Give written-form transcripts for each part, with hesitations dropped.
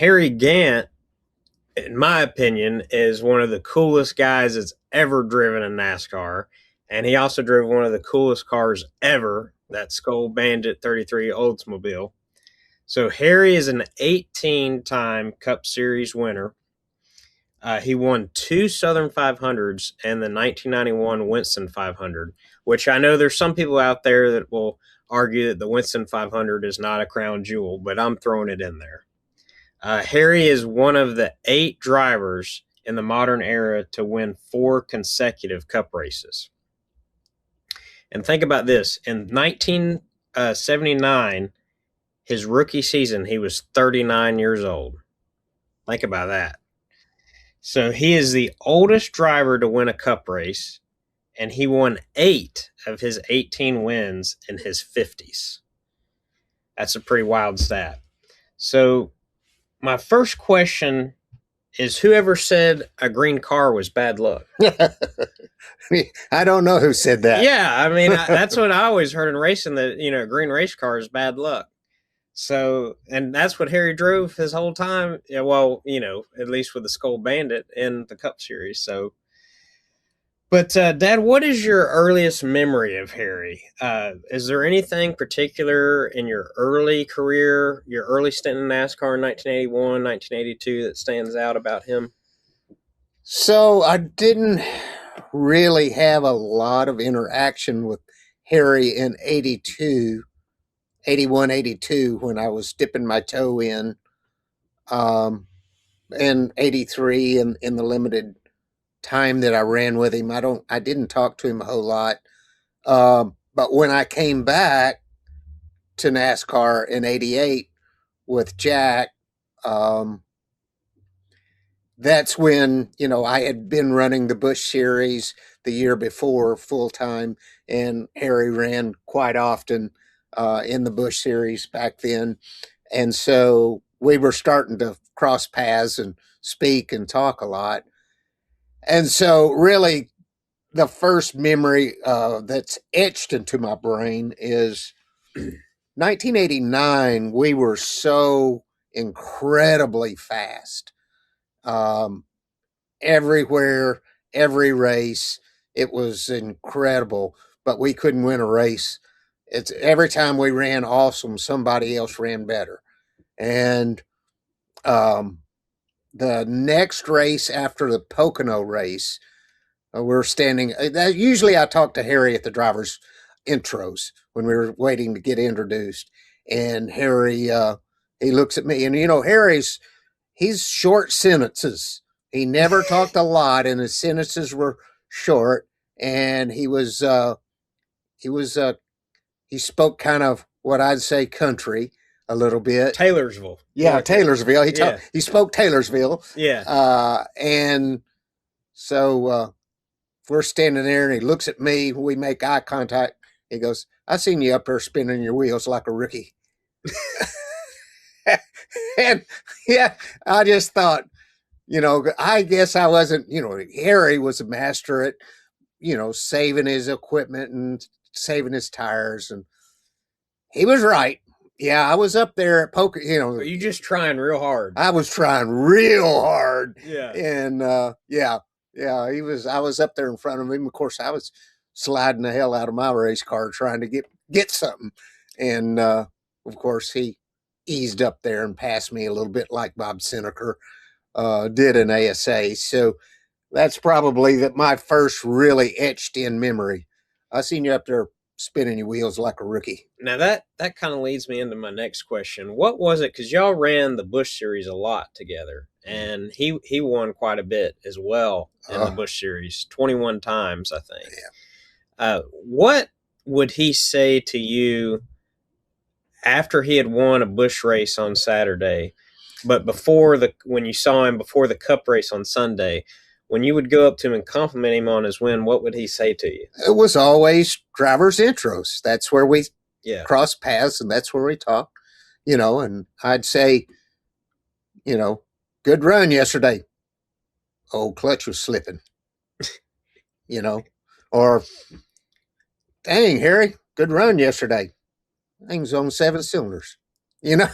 Harry Gant, in my opinion, is one of the coolest guys that's ever driven a NASCAR. And he also drove one of the coolest cars ever, that Skull Bandit 33 Oldsmobile. So Harry is an 18-time Cup Series winner. He won two Southern 500s and the 1991 Winston 500, which I know there's some people out there that will argue that the Winston 500 is not a crown jewel, but I'm throwing it in there. Harry is one of the 8 drivers in the modern era to win 4 consecutive Cup races. And think about this. In 1979, his rookie season, he was 39 years old. Think about that. So he is the oldest driver to win a Cup race, and he won 8 of his 18 wins in his 50s. That's a pretty wild stat. So my first question is, whoever said a green car was bad luck? I don't know who said that. Yeah, I mean, that's what I always heard in racing, that, a green race car is bad luck. So, and that's what Harry drove his whole time. Yeah, well, at least with the Skull Bandit in the Cup Series. So, but Dad, what is your earliest memory of Harry? Is there anything particular in your early career, your early stint in NASCAR in 1981, 1982 that stands out about him? So I didn't really have a lot of interaction with Harry in 82. 81, 82, when I was dipping my toe in, and 83 in the limited time that I ran with him. I didn't talk to him a whole lot. But when I came back to NASCAR in 88 with Jack, that's when, I had been running the Busch series the year before full time, and Harry ran quite often in the Busch series back then. And so we were starting to cross paths and speak and talk a lot. And so really the first memory that's etched into my brain is 1989. We were so incredibly fast. Everywhere, every race, it was incredible, but we couldn't win a race. It's every time we ran awesome, somebody else ran better. And the next race after the Pocono race, we're standing. Usually I talk to Harry at the driver's intros when we were waiting to get introduced. And Harry, he looks at me, and he's short sentences. He never talked a lot, and his sentences were short. And he spoke kind of what I'd say country a little bit. Taylorsville. Yeah, Taylorsville. He spoke Taylorsville. Yeah. And so we're standing there, and he looks at me. We make eye contact. He goes, "I seen you up there spinning your wheels like a rookie." And yeah, I just thought, I guess I wasn't, Harry was a master at, saving his equipment and saving his tires, and he was right. Yeah, I was up there at poker. Are you just trying real hard? I was trying real hard. Yeah, and I was up there in front of him. Of course, I was sliding the hell out of my race car trying to get something, and of course he eased up there and passed me a little bit like Bob Seneker did in ASA. So that's probably my first really etched in memory. I seen you up there spinning your wheels like a rookie. Now that kind of leads me into my next question. What was it? Because y'all ran the Busch series a lot together, and he won quite a bit as well in the Busch series, 21 times, I think. Yeah. What would he say to you after he had won a Busch race on Saturday, but when you saw him before the Cup race on Sunday? When you would go up to him and compliment him on his win, what would he say to you? It was always driver's intros. That's where we cross paths, and that's where we talk, and I'd say, good run yesterday. Oh, clutch was slipping, or dang, Harry, good run yesterday. Thing's on 7 cylinders. You know,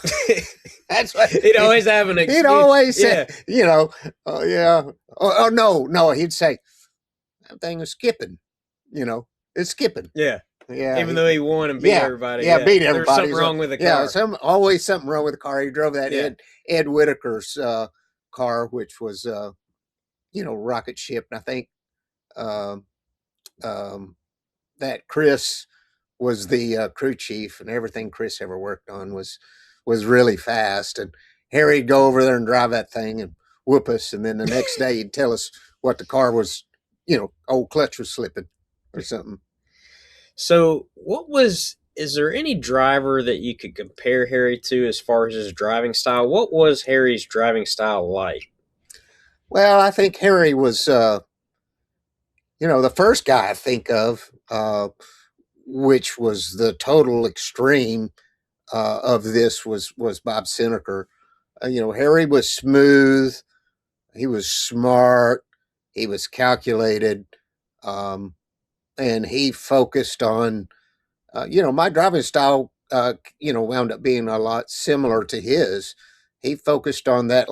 that's what He'd always have an he'd excuse. always say. Yeah, Oh yeah, oh no, no, he'd say that thing is skipping. It's skipping. yeah. Yeah, Even though he won and beat yeah, everybody, yeah, yeah, beat there's everybody. something So wrong with the yeah, car. always something wrong with the car. He drove that Yeah, Ed Whitaker's car, which was rocket ship, and I think um, um, that Chris was the crew chief, and everything Chris ever worked on was really fast. And Harry'd go over there and drive that thing and whoop us, and then the next day he'd tell us what the car was, old clutch was slipping or something. so, is there any driver that you could compare Harry to as far as his driving style? What was Harry's driving style like? Well, I think Harry was, the first guy I think of, which was the total extreme of this was Bob Seneker. Harry was smooth, he was smart, he was calculated, um, and he focused on, my driving style, wound up being a lot similar to his. He focused on that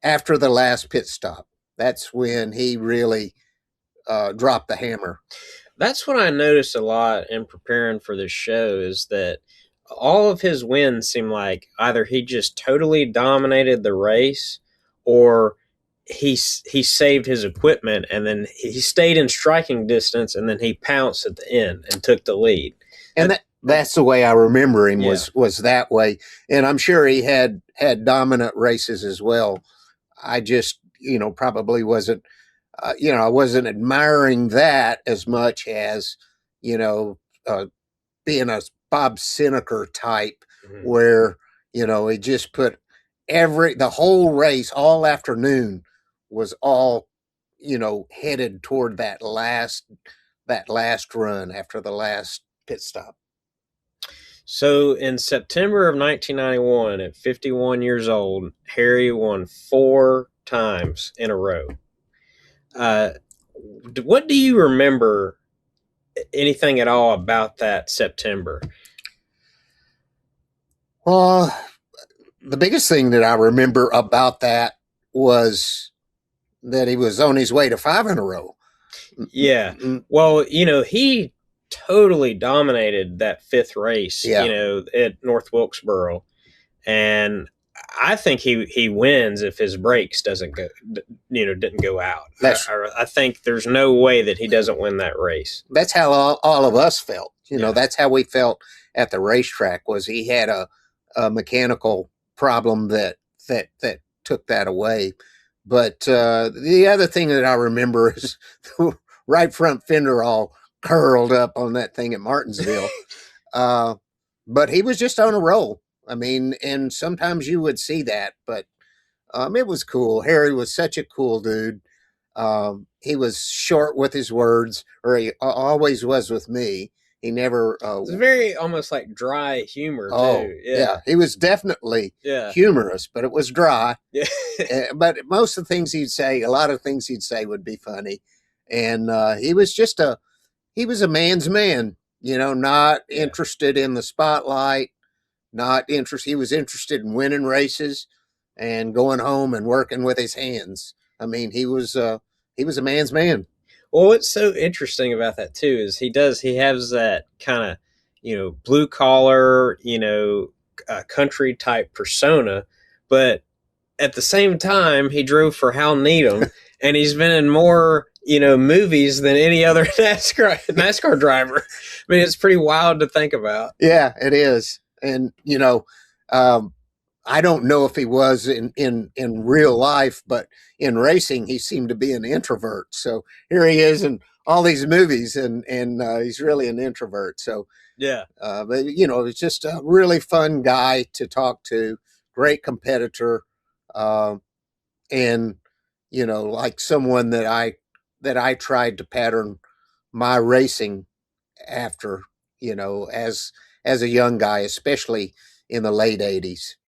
after the last pit stop. That's when he really dropped the hammer. That's what I noticed a lot in preparing for this show is that all of his wins seem like either he just totally dominated the race or he saved his equipment and then he stayed in striking distance and then he pounced at the end and took the lead. And That, that's the way I remember him, yeah. was that way. And I'm sure he had dominant races as well. I just probably wasn't I wasn't admiring that as much as you know uh, being a Bob Seneker type, Mhm. where he just put the whole race all afternoon was all headed toward that last run after the last pit stop. So in September of 1991, at 51 years old, Harry won 4 times in a row. Uh, what do you remember anything at all about that September? Well, the biggest thing that I remember about that was that he was on his way to five in a row. Yeah. Well, he totally dominated that fifth race, Yeah, at North Wilkesboro. And I think he wins if his brakes doesn't go, didn't go out. that's I think there's no way that he doesn't win that race. that's how all of us felt. Yeah. That's how we felt at the racetrack. Was he had a mechanical problem that took that away. But the other thing that I remember is the right front fender all curled up on that thing at Martinsville. uh, but he was just on a roll. I mean, and sometimes you would see that, but it was cool. Harry was such a cool dude. He was short with his words, or he always was with me. He never. It's very almost like dry humor Oh, too. yeah, Yeah. he was definitely Yeah. humorous, but it was dry. Yeah. But most of the things he'd say, a lot of things he'd say would be funny, and he was a man's man. Not Yeah. interested in the spotlight. Not interested. He was interested in winning races and going home and working with his hands. I mean, he was a man's man. Well, what's so interesting about that too is he has that kind of, blue collar, country type persona, but at the same time, he drove for Hal Needham, and he's been in more movies than any other NASCAR driver. I mean, it's pretty wild to think about. Yeah, it is. And I don't know if he was in real life, but in racing, he seemed to be an introvert. So here he is in all these movies, and he's really an introvert. So, Yeah, but it's just a really fun guy to talk to, great competitor, uh, and like someone that I tried to pattern my racing after, as a young guy, especially in the late '80s.